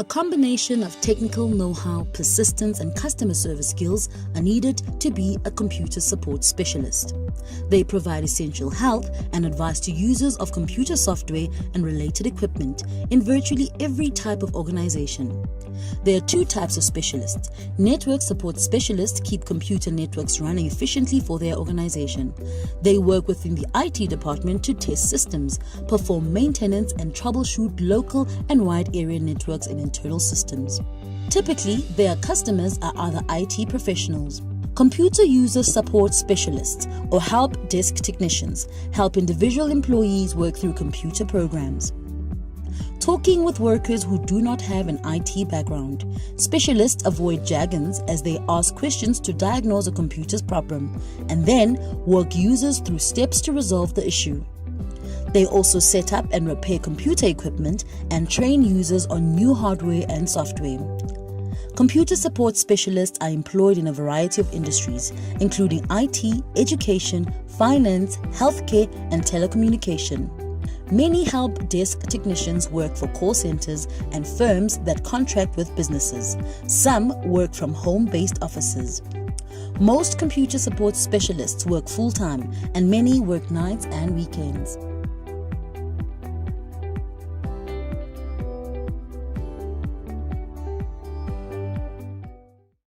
A combination of technical know-how, persistence, and customer service skills are needed to be a computer support specialist. They provide essential help and advice to users of computer software and related equipment in virtually every type of organization. There are two types of specialists. Network support specialists keep computer networks running efficiently for their organization. They work within the IT department to test systems, perform maintenance, and troubleshoot local and wide area networks and internal systems. Typically, their customers are other IT professionals. Computer user support specialists or help desk technicians help individual employees work through computer programs. Talking with workers who do not have an IT background. Specialists avoid jargons as they ask questions to diagnose a computer's problem and then walk users through steps to resolve the issue. They also set up and repair computer equipment and train users on new hardware and software. Computer support specialists are employed in a variety of industries, including IT, education, finance, healthcare, and telecommunication. Many help desk technicians work for call centers and firms that contract with businesses. Some work from home-based offices. Most computer support specialists work full-time, and many work nights and weekends.